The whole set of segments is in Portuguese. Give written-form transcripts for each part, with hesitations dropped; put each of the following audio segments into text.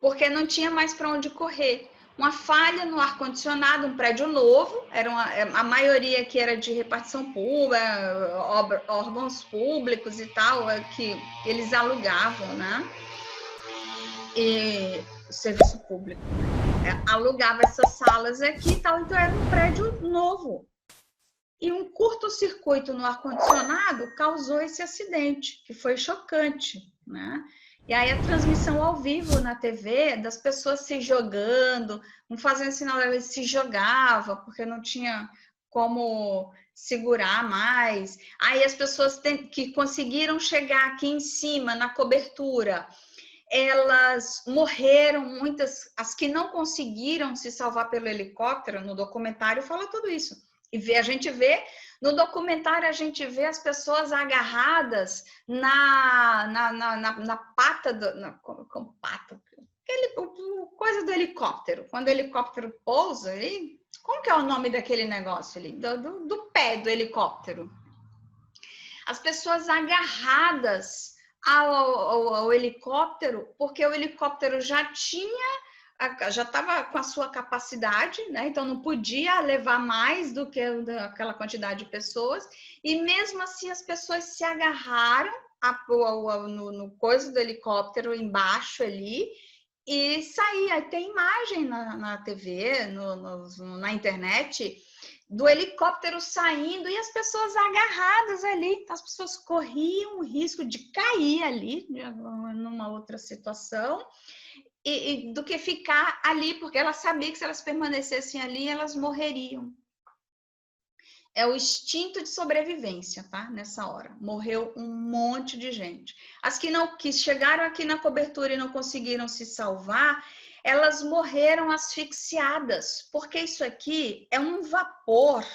porque não tinha mais para onde correr. Uma falha no ar-condicionado, um prédio novo, a maioria que era de repartição pública, órgãos públicos e tal, que eles alugavam, né? E serviço público. Alugava essas salas aqui e tal, então era um prédio novo. E um curto-circuito no ar-condicionado causou esse acidente, que foi chocante, né? E aí a transmissão ao vivo na TV, das pessoas se jogando, não fazendo sinal, eles se jogavam, porque não tinha como segurar mais. Aí as pessoas que conseguiram chegar aqui em cima, na cobertura, elas morreram, muitas, as que não conseguiram se salvar pelo helicóptero, no documentário fala tudo isso. E a gente vê, no documentário, a gente vê as pessoas agarradas na pata, com pata, coisa do helicóptero. Quando o helicóptero pousa, como que é o nome daquele negócio ali? Do pé do helicóptero. As pessoas agarradas ao helicóptero, porque o helicóptero já estava com a sua capacidade, né? Então não podia levar mais do que aquela quantidade de pessoas, e mesmo assim as pessoas se agarraram no coisa do helicóptero embaixo ali e saía. Tem imagem na TV, na internet, do helicóptero saindo e as pessoas agarradas ali. As pessoas corriam o risco de cair ali numa outra situação, e do que ficar ali, porque ela sabia que se elas permanecessem ali, elas morreriam. É o instinto de sobrevivência, tá? Nessa hora. Morreu um monte de gente. As que chegaram aqui na cobertura e não conseguiram se salvar, elas morreram asfixiadas, porque isso aqui é um vapor.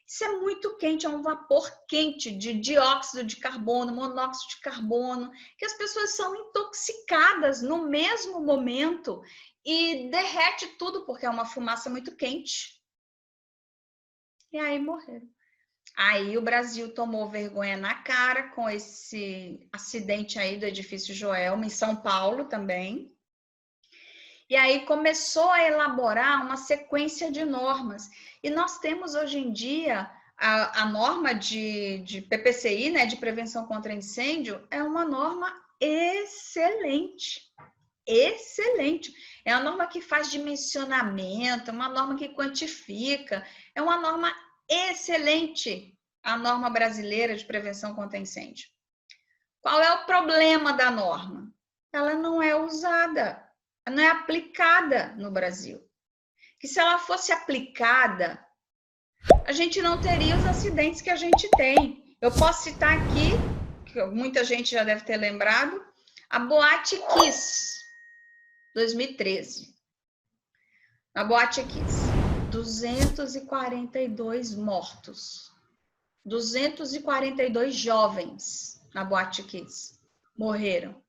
Isso é muito quente, é um vapor quente de dióxido de carbono, monóxido de carbono, que as pessoas são intoxicadas no mesmo momento e derrete tudo, porque é uma fumaça muito quente. E aí morreram. Aí o Brasil tomou vergonha na cara com esse acidente aí do edifício Joelma, em São Paulo também. E aí começou a elaborar uma sequência de normas. E nós temos hoje em dia a norma de PPCI, né, de prevenção contra incêndio, é uma norma excelente. Excelente. É uma norma que faz dimensionamento, é uma norma que quantifica, é uma norma excelente, a norma brasileira de prevenção contra incêndio. Qual é o problema da norma? Ela não é usada, não é aplicada no Brasil. Que se ela fosse aplicada, a gente não teria os acidentes que a gente tem. Eu posso citar aqui, que muita gente já deve ter lembrado, a Boate Kiss, 2013. Na Boate Kiss, 242 mortos. 242 jovens na Boate Kiss morreram.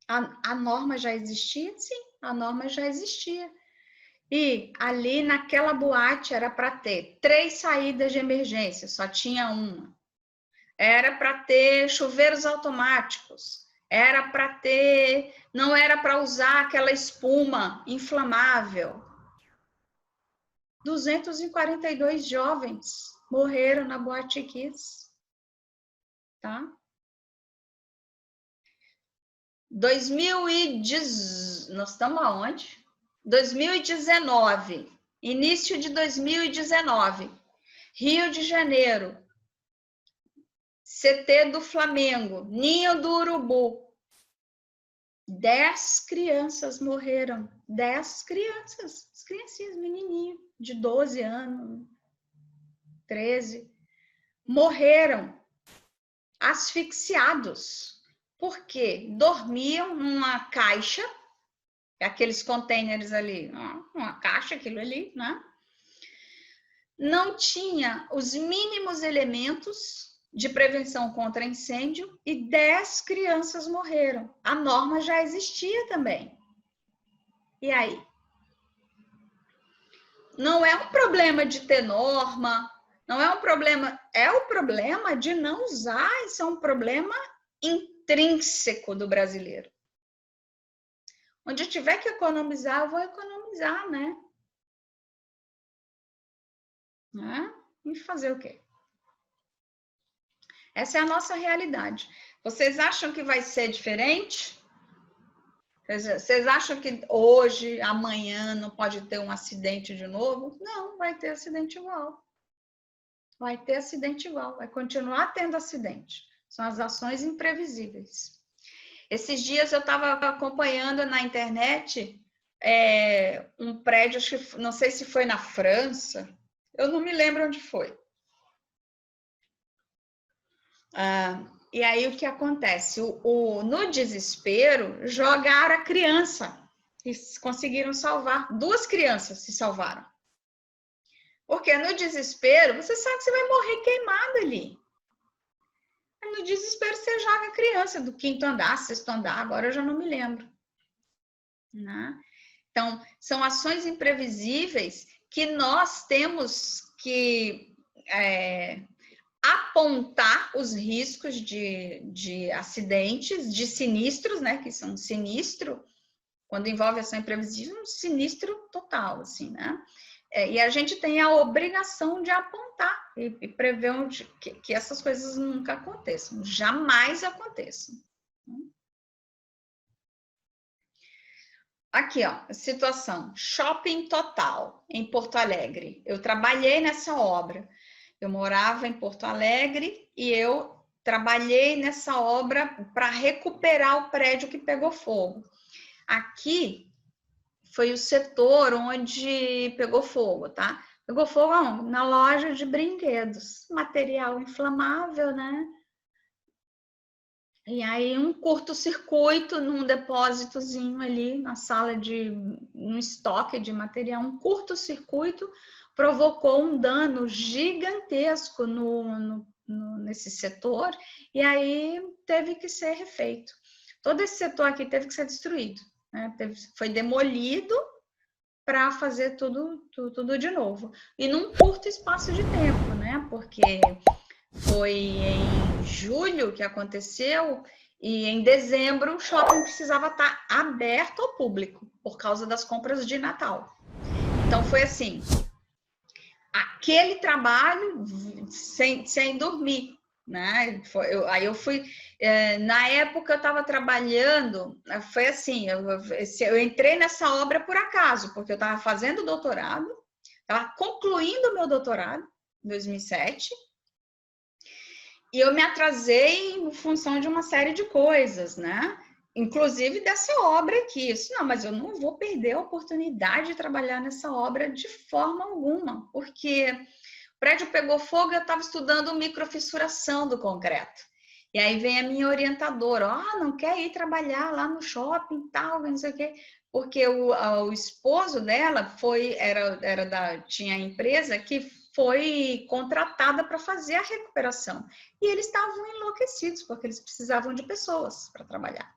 A norma já existia? Sim, a norma já existia. E ali naquela boate era para ter 3 saídas de emergência, só tinha uma. Era para ter chuveiros automáticos. Era para ter, não era para usar aquela espuma inflamável. 242 jovens morreram na Boate Kiss. Tá? 2010, nós estamos aonde? 2019, início de 2019, Rio de Janeiro, CT do Flamengo, Ninho do Urubu. 10 crianças morreram. 10 crianças, as criancinhas, menininho, de 12 anos, 13, morreram asfixiados. Por quê? Dormiam numa caixa, aqueles containers ali, uma caixa, aquilo ali, né? Não tinha os mínimos elementos de prevenção contra incêndio e 10 crianças morreram. A norma já existia também. E aí? Não é um problema de ter norma, não é um problema, é o problema de não usar, isso é um problema intrínseco do brasileiro. Onde eu tiver que economizar, eu vou economizar, né? E fazer o quê? Essa é a nossa realidade. Vocês acham que vai ser diferente? Vocês acham que hoje, amanhã, não pode ter um acidente de novo? Não, vai ter acidente igual. Vai ter acidente igual, vai continuar tendo acidente. São as ações imprevisíveis. Esses dias eu estava acompanhando na internet um prédio, acho que, não sei se foi na França, eu não me lembro onde foi. E aí o que acontece? No desespero, jogaram a criança e conseguiram salvar. 2 crianças se salvaram. Porque no desespero, você sabe que você vai morrer queimado ali. No desespero, você joga a criança do 5º andar, 6º andar, agora eu já não me lembro. Né? Então, são ações imprevisíveis que nós temos que apontar os riscos de acidentes, de sinistros, né? Que são sinistro, quando envolve ação imprevisível, um sinistro total, assim, né? E a gente tem a obrigação de apontar e prever que essas coisas nunca aconteçam, jamais aconteçam. Aqui, ó, situação, Shopping Total, em Porto Alegre. Eu trabalhei nessa obra. Eu morava em Porto Alegre e eu trabalhei nessa obra para recuperar o prédio que pegou fogo. Aqui foi o setor onde pegou fogo, tá? Pegou fogo na loja de brinquedos, material inflamável, né? E aí um curto-circuito num depósitozinho ali na sala um estoque de material, um curto-circuito provocou um dano gigantesco nesse setor e aí teve que ser refeito. Todo esse setor aqui teve que ser destruído, né? Foi demolido para fazer tudo de novo. E num curto espaço de tempo, né? Porque foi em julho que aconteceu e em dezembro o shopping precisava estar aberto ao público por causa das compras de Natal. Então foi assim, aquele trabalho sem dormir, né? Aí eu fui, na época eu estava trabalhando, foi assim, eu entrei nessa obra por acaso, porque eu estava fazendo doutorado, estava concluindo o meu doutorado em 2007, e eu me atrasei em função de uma série de coisas, né? Inclusive dessa obra aqui. Não, mas eu não vou perder a oportunidade de trabalhar nessa obra de forma alguma, porque o prédio pegou fogo e eu estava estudando microfissuração do concreto. E aí vem a minha orientadora, não quer ir trabalhar lá no shopping, tal, não sei o quê, porque o esposo dela tinha a empresa que foi contratada para fazer a recuperação. E eles estavam enlouquecidos, porque eles precisavam de pessoas para trabalhar.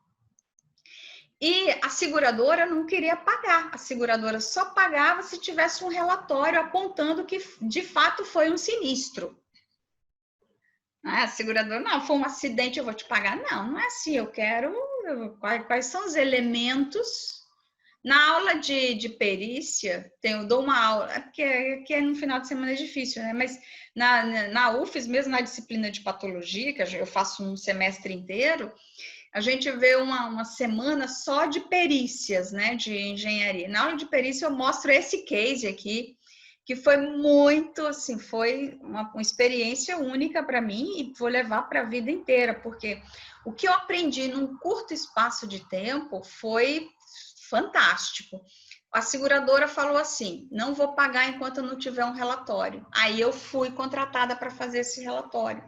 E a seguradora não queria pagar. A seguradora só pagava se tivesse um relatório apontando que, de fato, foi um sinistro. A seguradora, não, foi um acidente, eu vou te pagar. Não é assim, eu quero... Quais são os elementos... Na aula de perícia, eu dou uma aula, porque no final de semana é difícil, né? Mas na UFES, mesmo na disciplina de patologia, que eu faço um semestre inteiro, a gente vê uma semana só de perícias, né? De engenharia. Na aula de perícia eu mostro esse case aqui, que foi muito, assim, foi uma experiência única para mim e vou levar para a vida inteira, porque o que eu aprendi num curto espaço de tempo foi fantástico. A seguradora falou assim, não vou pagar enquanto não tiver um relatório. Aí eu fui contratada para fazer esse relatório.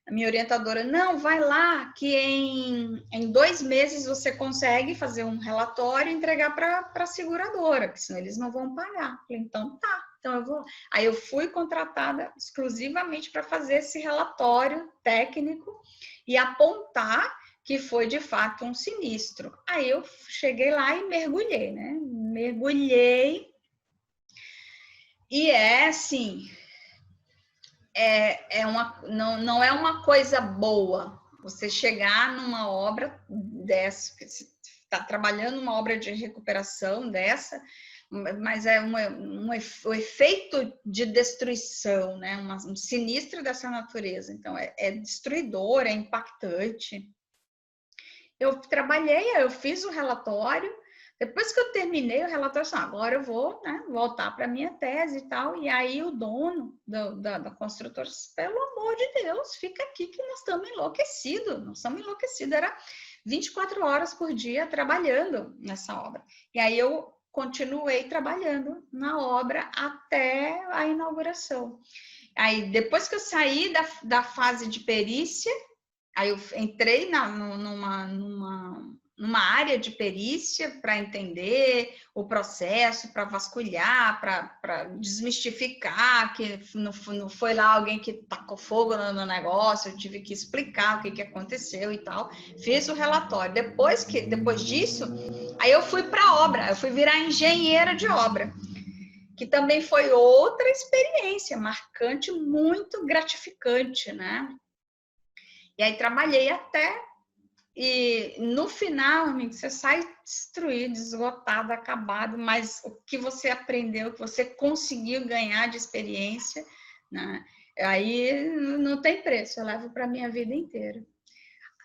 A minha orientadora, não, vai lá, que em 2 meses você consegue fazer um relatório e entregar para a seguradora, porque senão eles não vão pagar. Eu falei, então tá, então eu vou. Aí eu fui contratada exclusivamente para fazer esse relatório técnico e apontar que foi de fato um sinistro. Aí eu cheguei lá e mergulhei, né? Mergulhei. E assim, não é uma coisa boa você chegar numa obra dessa, está trabalhando uma obra de recuperação dessa, mas é o efeito de destruição, né? Um sinistro dessa natureza. Então, é destruidor, é impactante. Eu trabalhei, eu fiz o relatório. Depois que eu terminei o relatório, assim, agora eu vou, né, voltar para a minha tese e tal. E aí o dono da construtora disse, pelo amor de Deus, fica aqui que nós estamos enlouquecidos. Era 24 horas por dia trabalhando nessa obra. E aí eu continuei trabalhando na obra até a inauguração. Aí, depois que eu saí da fase de perícia, aí eu entrei numa área de perícia para entender o processo, para vasculhar, para desmistificar, que não foi lá alguém que tacou fogo no negócio, eu tive que explicar o que aconteceu e tal. Fiz o relatório. Depois disso, aí eu fui para a obra, eu fui virar engenheira de obra, que também foi outra experiência marcante, muito gratificante, né? E aí trabalhei até, e no final, amigo, você sai destruído, esgotado, acabado, mas o que você aprendeu, o que você conseguiu ganhar de experiência, né? Aí não tem preço, eu levo para a minha vida inteira.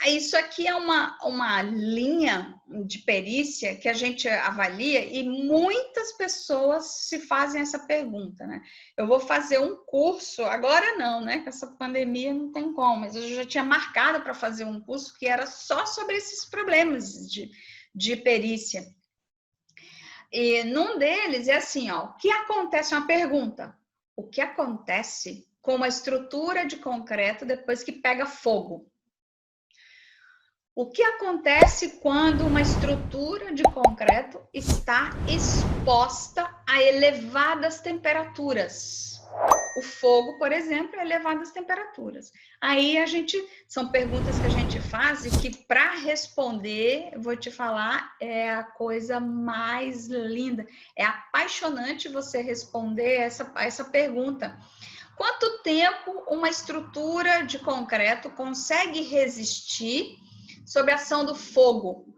Isso aqui é uma linha de perícia que a gente avalia e muitas pessoas se fazem essa pergunta, né? Eu vou fazer um curso, agora não, né? Com essa pandemia não tem como, mas eu já tinha marcado para fazer um curso que era só sobre esses problemas de perícia. E num deles é assim, ó, o que acontece, uma pergunta, o que acontece com uma estrutura de concreto depois que pega fogo? O que acontece quando uma estrutura de concreto está exposta a elevadas temperaturas? O fogo, por exemplo, é elevadas temperaturas. Aí são perguntas que a gente faz e que para responder, eu vou te falar, é a coisa mais linda. É apaixonante você responder essa pergunta. Quanto tempo uma estrutura de concreto consegue resistir sob a ação do fogo?